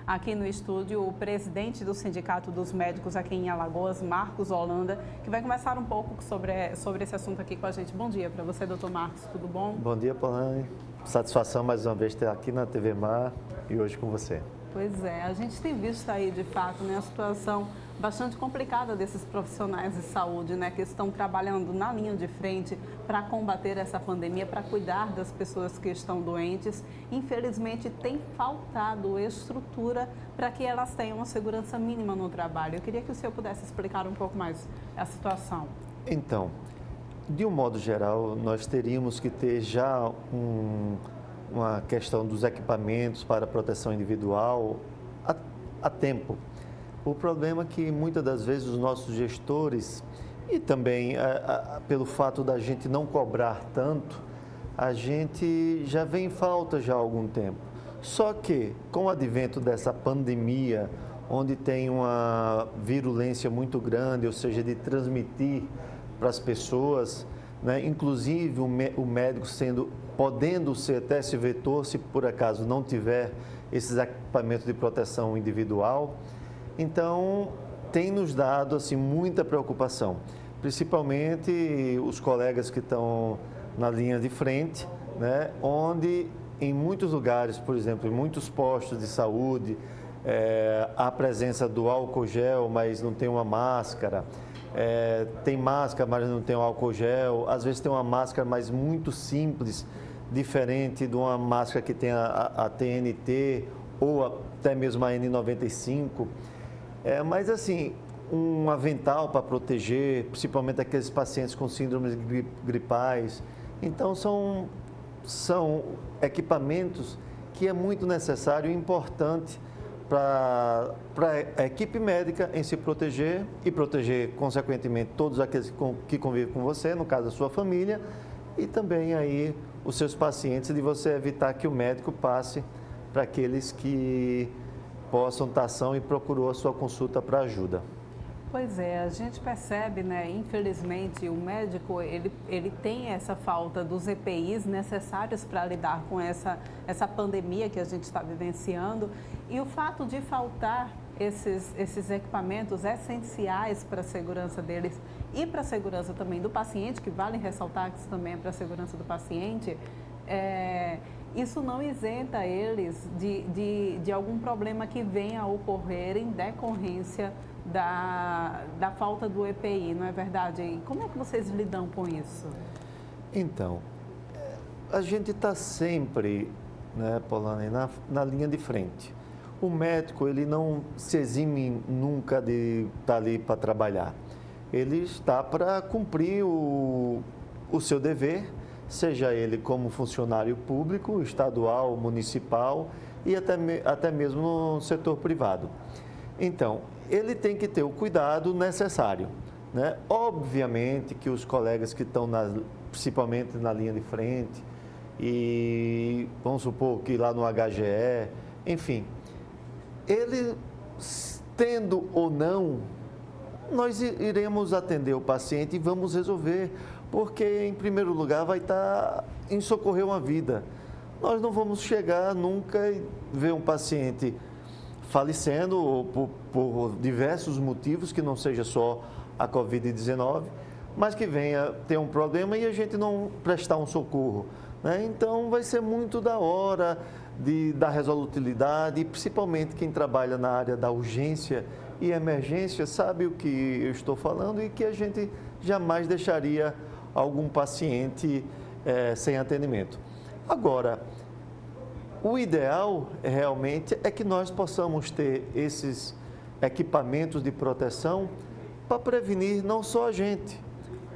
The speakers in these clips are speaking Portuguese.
aqui no estúdio o presidente do Sindicato dos Médicos aqui em Alagoas, Marcos Holanda, que vai conversar um pouco sobre esse assunto aqui com a gente. Bom dia para você, doutor Marcos, tudo bom? Bom dia, Polani. Satisfação mais uma vez estar aqui na TV Mar e hoje com você. Pois é, a gente tem visto aí, de fato, né, a situação bastante complicada desses profissionais de saúde, né, que estão trabalhando na linha de frente para combater essa pandemia, para cuidar das pessoas que estão doentes. Infelizmente, tem faltado estrutura para que elas tenham uma segurança mínima no trabalho. Eu queria que o senhor pudesse explicar um pouco mais a situação. Então, de um modo geral, nós teríamos que ter já uma questão dos equipamentos para proteção individual a tempo. O problema é que muitas das vezes os nossos gestores, e também pelo fato da gente não cobrar tanto, a gente já vem em falta já há algum tempo. Só que com o advento dessa pandemia, onde tem uma virulência muito grande, ou seja, de transmitir para as pessoas, né? Inclusive o médico podendo ser até esse vetor, se por acaso não tiver esses equipamentos de proteção individual. Então, tem nos dado assim, muita preocupação, principalmente os colegas que estão na linha de frente, né? Onde em muitos lugares, por exemplo, em muitos postos de saúde, há a presença do álcool gel, mas não tem uma máscara. Tem máscara, mas não tem o álcool gel. Às vezes tem uma máscara, mas muito simples, diferente de uma máscara que tem a TNT ou até mesmo a N95. Mas assim, um avental para proteger, principalmente aqueles pacientes com síndromes gripais. Então, são equipamentos que é muito necessário e importante para a equipe médica em se proteger e proteger, consequentemente, todos aqueles que convivem com você, no caso, a sua família, e também aí os seus pacientes, de você evitar que o médico passe para aqueles que possam estar são e procurou a sua consulta para ajuda. Pois é, a gente percebe, né, infelizmente, o médico, ele tem essa falta dos EPIs necessários para lidar com essa pandemia que a gente está vivenciando, e o fato de faltar esses equipamentos essenciais para a segurança deles e para a segurança também do paciente, que vale ressaltar que isso também é para a segurança do paciente, isso não isenta eles de algum problema que venha a ocorrer em decorrência da falta do EPI, não é verdade? E como é que vocês lidam com isso? Então, a gente está sempre, né, Polani, na linha de frente. O médico, ele não se exime nunca de estar ali para trabalhar. Ele está para cumprir o seu dever, seja ele como funcionário público, estadual, municipal e até mesmo no setor privado. Então, ele tem que ter o cuidado necessário, né? Obviamente que os colegas que estão principalmente na linha de frente e vamos supor que lá no HGE, enfim, ele tendo ou não, nós iremos atender o paciente e vamos resolver, porque em primeiro lugar vai estar em socorrer uma vida. Nós não vamos chegar nunca e ver um paciente falecendo ou por diversos motivos, que não seja só a Covid-19, mas que venha ter um problema e a gente não prestar um socorro, né? Então, vai ser muito da hora da resolutividade, e principalmente quem trabalha na área da urgência e emergência sabe o que eu estou falando e que a gente jamais deixaria algum paciente sem atendimento. Agora, o ideal realmente é que nós possamos ter esses equipamentos de proteção para prevenir não só a gente,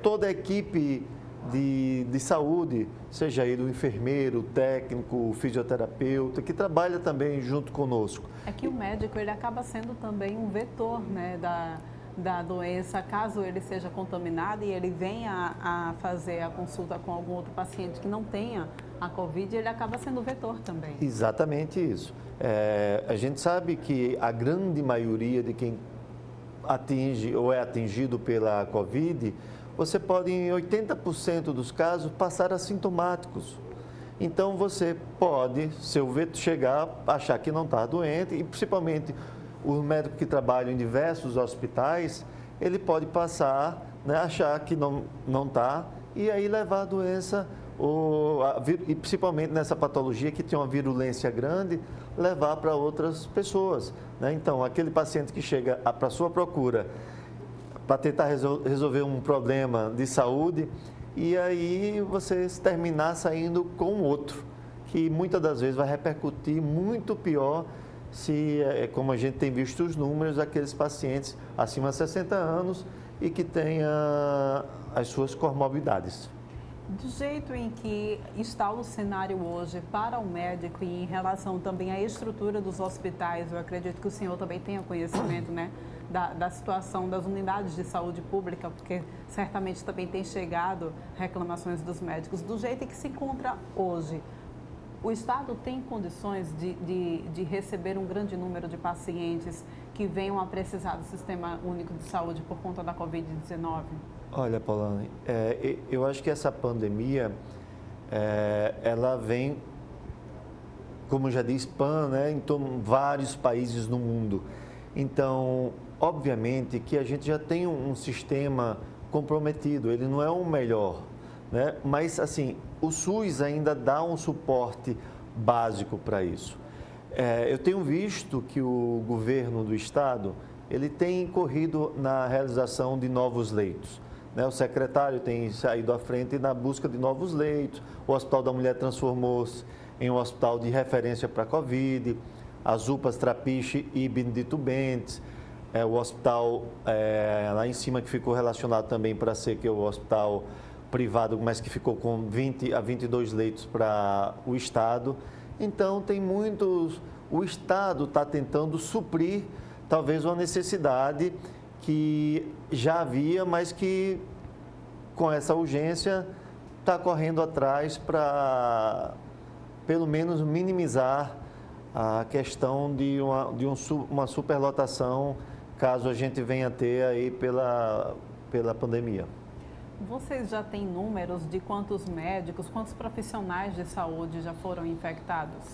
toda a equipe de saúde, seja ele o enfermeiro, o técnico, o fisioterapeuta, que trabalha também junto conosco. É que o médico, ele acaba sendo também um vetor, né, da doença, caso ele seja contaminado e ele venha a fazer a consulta com algum outro paciente que não tenha a Covid, ele acaba sendo vetor também. Exatamente isso. A gente sabe que a grande maioria de quem atinge ou é atingido pela Covid, você pode, em 80% dos casos, passar assintomáticos. Então você pode, se o vento chegar, achar que não está doente e principalmente o médico que trabalha em diversos hospitais, ele pode passar, né, achar que não está e aí levar a doença, e principalmente nessa patologia que tem uma virulência grande, levar para outras pessoas, né? Então, aquele paciente que chega para a sua procura para tentar resolver um problema de saúde e aí você terminar saindo com outro, que muitas das vezes vai repercutir muito pior se, como a gente tem visto os números, aqueles pacientes acima de 60 anos e que tenham as suas comorbidades. Do jeito em que está o cenário hoje para o médico e em relação também à estrutura dos hospitais, eu acredito que o senhor também tenha conhecimento, né, da situação das unidades de saúde pública, porque certamente também tem chegado reclamações dos médicos. Do jeito em que se encontra hoje, o Estado tem condições de receber um grande número de pacientes que venham a precisar do Sistema Único de Saúde por conta da Covid-19? Olha, Paulane, eu acho que essa pandemia, ela vem, como já diz PAN, né, em vários países no mundo. Então, obviamente que a gente já tem um sistema comprometido, ele não é o melhor, né? Mas, assim, o SUS ainda dá um suporte básico para isso. Eu tenho visto que o governo do estado, ele tem corrido na realização de novos leitos. O secretário tem saído à frente na busca de novos leitos. O Hospital da Mulher transformou-se em um hospital de referência para a Covid. As UPAs Trapiche e Benedito Bentes. O hospital lá em cima que ficou relacionado também para ser que é o hospital privado, mas que ficou com 20 a 22 leitos para o Estado. Então, tem muitos... O Estado está tentando suprir talvez uma necessidade que já havia, mas que com essa urgência está correndo atrás para, pelo menos, minimizar a questão de uma superlotação, caso a gente venha a ter aí pela pandemia. Vocês já têm números de quantos médicos, quantos profissionais de saúde já foram infectados?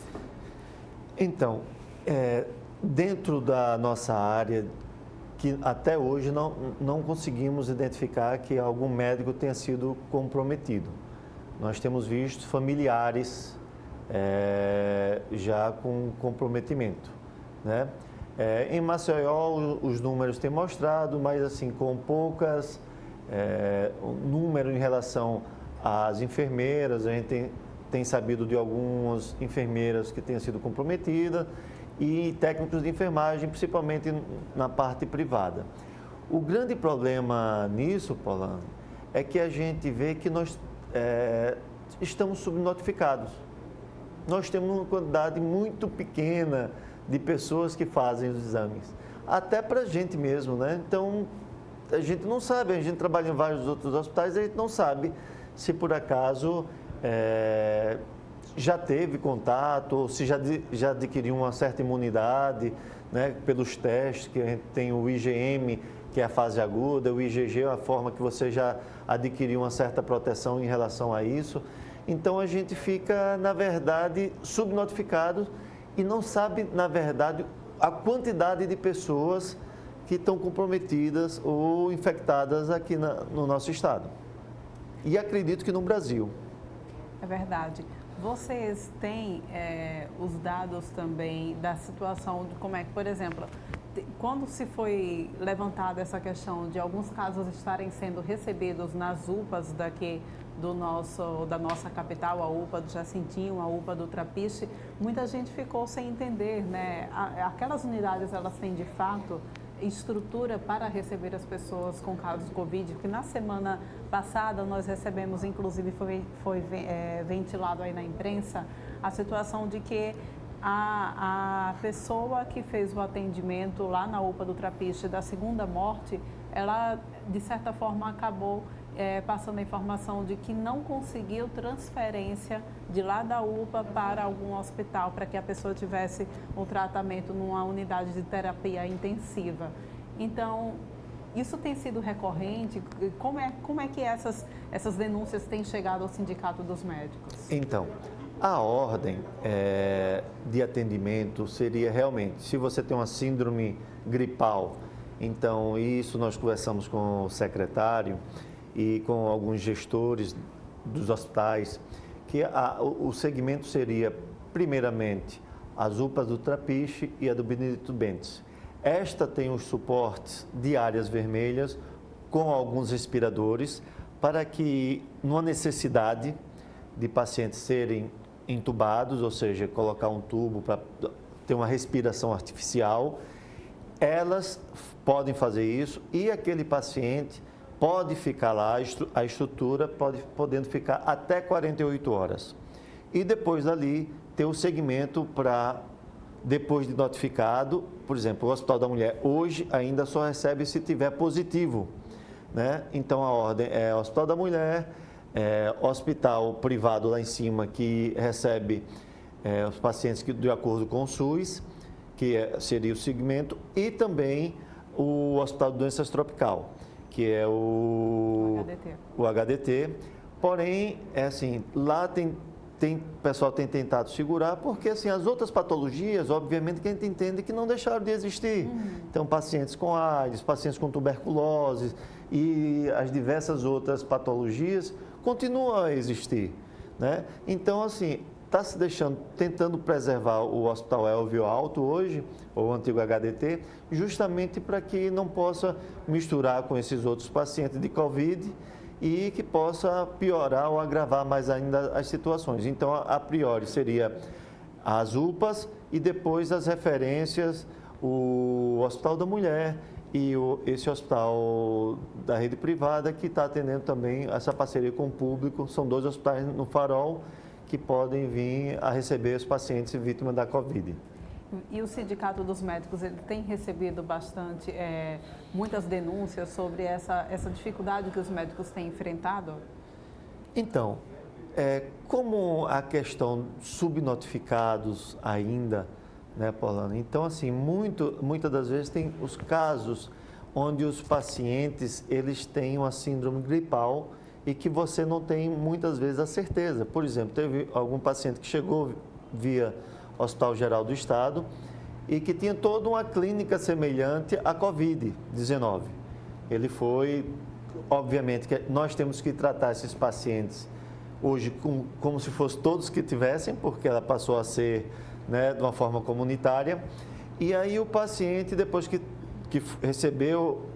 Então, dentro da nossa área, que até hoje não conseguimos identificar que algum médico tenha sido comprometido. Nós temos visto familiares já com comprometimento, né? Em Maceió, os números têm mostrado, mas assim, com poucas número em relação às enfermeiras, a gente tem sabido de algumas enfermeiras que tenham sido comprometidas e técnicos de enfermagem, principalmente na parte privada. O grande problema nisso, Paulano, é que a gente vê que nós estamos subnotificados. Nós temos uma quantidade muito pequena de pessoas que fazem os exames, até para a gente mesmo, né? Então, a gente não sabe, a gente trabalha em vários outros hospitais, a gente não sabe se por acaso já teve contato ou se já adquiriu uma certa imunidade, né, pelos testes, que a gente tem o IgM, que é a fase aguda, o IgG é a forma que você já adquiriu uma certa proteção em relação a isso. Então, a gente fica, na verdade, subnotificado e não sabe, na verdade, a quantidade de pessoas que estão comprometidas ou infectadas aqui no nosso estado. E acredito que no Brasil. É verdade. Vocês têm os dados também da situação de como é que, por exemplo, quando se foi levantada essa questão de alguns casos estarem sendo recebidos nas UPAs daqui da nossa capital, a UPA do Jacintinho, a UPA do Trapiche, muita gente ficou sem entender, né? Aquelas unidades, elas têm de fato estrutura para receber as pessoas com casos de Covid, porque na semana passada nós recebemos, inclusive foi ventilado aí na imprensa, a situação de que a pessoa que fez o atendimento lá na UPA do Trapiche da segunda morte, ela de certa forma acabou passando a informação de que não conseguiu transferência de lá da UPA para algum hospital, para que a pessoa tivesse um tratamento numa unidade de terapia intensiva. Então, isso tem sido recorrente? Como é que essas denúncias têm chegado ao Sindicato dos Médicos? Então, A ordem de atendimento seria realmente, se você tem uma síndrome gripal, então isso nós conversamos com o secretário e com alguns gestores dos hospitais, que o segmento seria, primeiramente, as UPAs do Trapiche e a do Benedito Bentes. Esta tem os suportes de áreas vermelhas com alguns respiradores para que, numa necessidade de pacientes serem entubados, ou seja, colocar um tubo para ter uma respiração artificial, elas podem fazer isso e aquele paciente pode ficar lá, a estrutura podendo ficar até 48 horas. E depois dali ter o segmento para, depois de notificado, por exemplo, o Hospital da Mulher hoje ainda só recebe se tiver positivo, né? Então a ordem é Hospital da Mulher, hospital privado lá em cima que recebe os pacientes de acordo com o SUS, que seria o segmento, e também o Hospital de Doenças Tropical, que é o HDT. Porém, assim, lá o pessoal tem tentado segurar, porque assim, as outras patologias, obviamente, que a gente entende que não deixaram de existir. Então, pacientes com AIDS, pacientes com tuberculose e as diversas outras patologias continuam a existir, né? Então, assim, está se tentando preservar o Hospital Elvio Alto hoje, ou o antigo HDT, justamente para que não possa misturar com esses outros pacientes de Covid e que possa piorar ou agravar mais ainda as situações. Então, a priori, seria as UPAs e depois as referências, o Hospital da Mulher e esse hospital da rede privada que está atendendo também essa parceria com o público. São 2 hospitais no Farol que podem vir a receber os pacientes vítimas da Covid. E o Sindicato dos Médicos, ele tem recebido bastante, muitas denúncias sobre essa dificuldade que os médicos têm enfrentado? Então, como a questão subnotificados ainda, né, Paulana? Então, assim, muitas das vezes tem os casos onde os pacientes, eles têm uma síndrome gripal e que você não tem muitas vezes a certeza. Por exemplo, teve algum paciente que chegou via Hospital Geral do Estado e que tinha toda uma clínica semelhante à Covid-19. Ele foi, obviamente, que nós temos que tratar esses pacientes hoje como se fossem todos que tivessem, porque ela passou a ser, né, de uma forma comunitária. E aí o paciente, depois que recebeu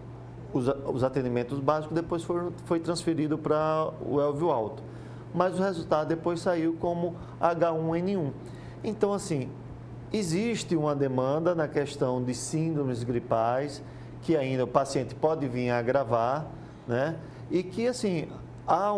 os atendimentos básicos, depois foi transferido para o Elvio Alto. Mas o resultado depois saiu como H1N1. Então, assim, existe uma demanda na questão de síndromes gripais, que ainda o paciente pode vir a agravar, né? E que, assim, há,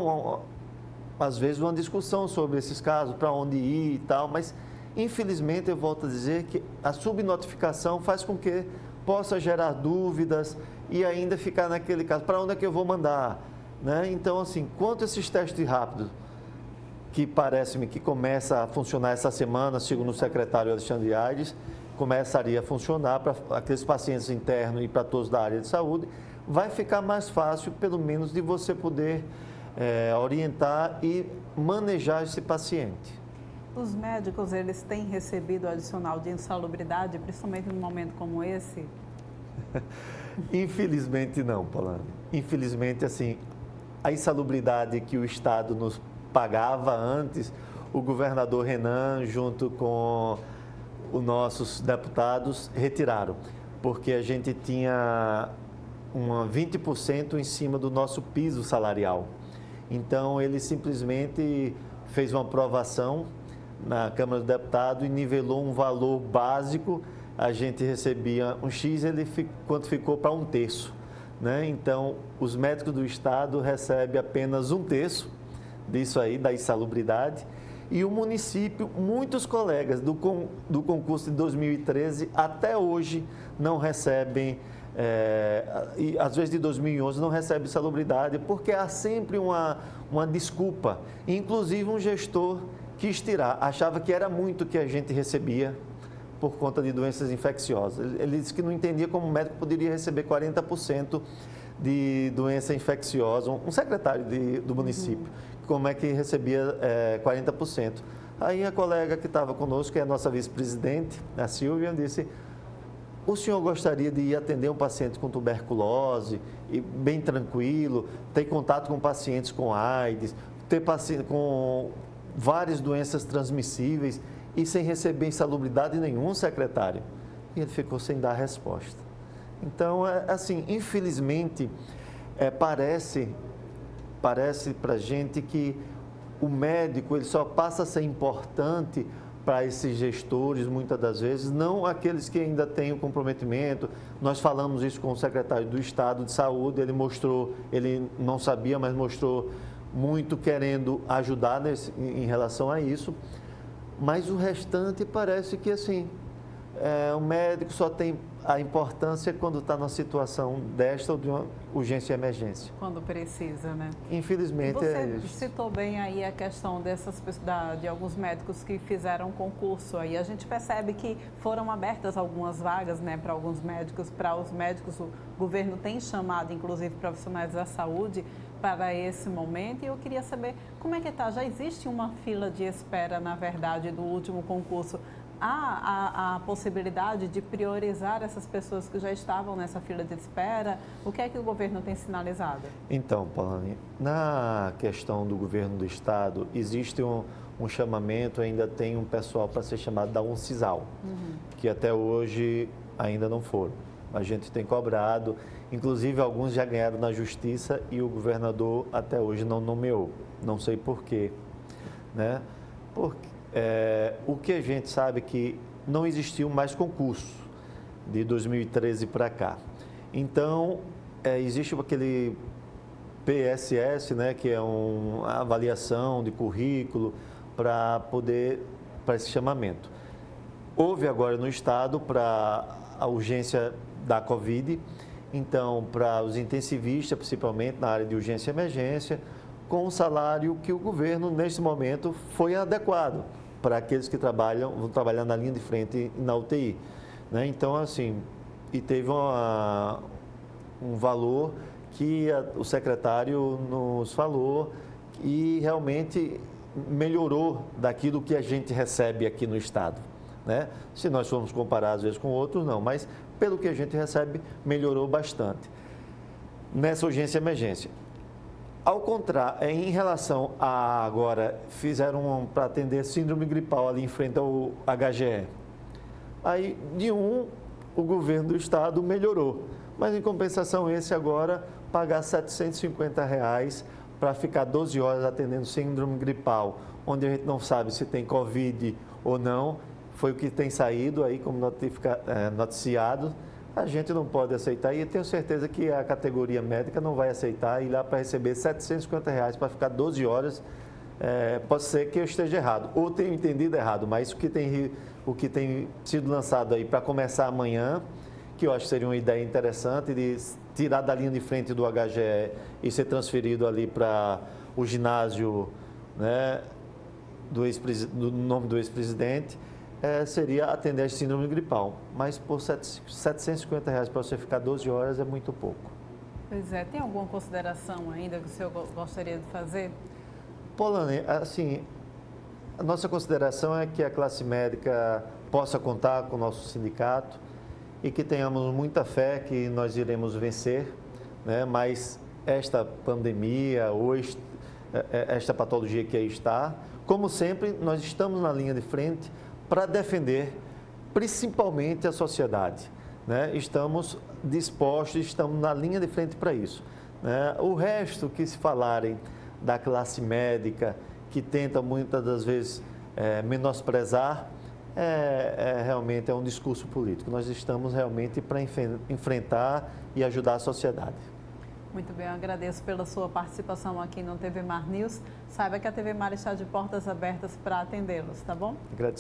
às vezes, uma discussão sobre esses casos, para onde ir e tal, mas, infelizmente, eu volto a dizer que a subnotificação faz com que possa gerar dúvidas e ainda ficar naquele caso, para onde é que eu vou mandar, né? Então, assim, quanto a esses testes rápidos, que parece-me que começa a funcionar essa semana, segundo o secretário Alexandre Aires, começaria a funcionar para aqueles pacientes internos e para todos da área de saúde, vai ficar mais fácil, pelo menos, de você poder orientar e manejar esse paciente. Os médicos, eles têm recebido adicional de insalubridade, principalmente num momento como esse? Infelizmente não, Paulana. Infelizmente, assim, a insalubridade que o Estado nos pagava antes, o governador Renan, junto com os nossos deputados, retiraram, porque a gente tinha 20% em cima do nosso piso salarial. Então, ele simplesmente fez uma aprovação na Câmara dos Deputados e nivelou um valor básico. A gente recebia um X, quanto ficou para 1/3, né? Então, os médicos do Estado recebem apenas 1/3 disso aí, da insalubridade, e o município, muitos colegas do concurso de 2013 até hoje não recebem, e às vezes de 2011 não recebem insalubridade, porque há sempre uma desculpa. Inclusive um gestor quis tirar, achava que era muito que a gente recebia por conta de doenças infecciosas. Ele disse que não entendia como o médico poderia receber 40% de doença infecciosa, um secretário do município, como é que recebia 40%. Aí a colega que estava conosco, que é a nossa vice-presidente, a Silvia, disse: o senhor gostaria de ir atender um paciente com tuberculose, e bem tranquilo, ter contato com pacientes com AIDS, ter paciente com várias doenças transmissíveis e sem receber insalubridade nenhum, secretário? E ele ficou sem dar resposta. Então, assim, infelizmente, parece para a gente que o médico ele só passa a ser importante para esses gestores, muitas das vezes, não aqueles que ainda têm o comprometimento. Nós falamos isso com o secretário do Estado de Saúde, ele não sabia, mas mostrou muito querendo ajudar em relação a isso. Mas o restante parece que, assim, o médico só tem a importância quando está numa situação desta ou de uma urgência e emergência. Quando precisa, né? Infelizmente Você citou bem aí a questão de alguns médicos que fizeram concurso. Aí a gente percebe que foram abertas algumas vagas, né, para alguns médicos. Para os médicos, o governo tem chamado, inclusive, profissionais da saúde para esse momento. E eu queria saber como é que está. Já existe uma fila de espera, na verdade, do último concurso? Há a possibilidade de priorizar essas pessoas que já estavam nessa fila de espera? O que é que o governo tem sinalizado? Então, Paulane, na questão do governo do Estado, existe um chamamento, ainda tem um pessoal para ser chamado da UNCISAL, que até hoje ainda não foram. A gente tem cobrado, inclusive alguns já ganharam na Justiça e o governador até hoje não nomeou. Não sei por quê, né? Porque o que a gente sabe é que não existiu mais concurso de 2013 para cá. Então, existe aquele PSS, né, que é uma avaliação de currículo para esse chamamento. Houve agora no Estado para a urgência da Covid, então para os intensivistas, principalmente na área de urgência e emergência, com um salário que o governo, neste momento, foi adequado para aqueles que vão trabalhar na linha de frente na UTI. Né? Então, assim, e teve um valor que o secretário nos falou e realmente melhorou daquilo que a gente recebe aqui no Estado. Né? Se nós formos comparar, às vezes, com outros, não, mas pelo que a gente recebe, melhorou bastante. Nessa urgência e emergência. Ao contrário, em relação a agora, fizeram para atender síndrome gripal ali em frente ao HGE. Aí, o governo do Estado melhorou. Mas, em compensação, esse agora, pagar R$ 750 para ficar 12 horas atendendo síndrome gripal, onde a gente não sabe se tem Covid ou não, foi o que tem saído aí como noticiado. A gente não pode aceitar e eu tenho certeza que a categoria médica não vai aceitar ir lá para receber R$ 750 para ficar 12 horas. Pode ser que eu esteja errado ou tenho entendido errado, mas o que tem sido lançado aí para começar amanhã, que eu acho que seria uma ideia interessante de tirar da linha de frente do HGE e ser transferido ali para o ginásio, né, do nome do ex-presidente, seria atender a síndrome gripal. Mas por R$ 750 para você ficar 12 horas é muito pouco. Pois é. Tem alguma consideração ainda que o senhor gostaria de fazer? Paulane, assim, a nossa consideração é que a classe médica possa contar com o nosso sindicato e que tenhamos muita fé que nós iremos vencer, né? Mas esta pandemia ou esta patologia que aí está, como sempre, nós estamos na linha de frente para defender principalmente a sociedade. Né? Estamos dispostos, estamos na linha de frente para isso. Né? O resto que se falarem da classe médica, que tenta muitas das vezes menosprezar, realmente é um discurso político. Nós estamos realmente para enfrentar e ajudar a sociedade. Muito bem, eu agradeço pela sua participação aqui no TV Mar News. Saiba que a TV Mar está de portas abertas para atendê-los, tá bom? Agradeço.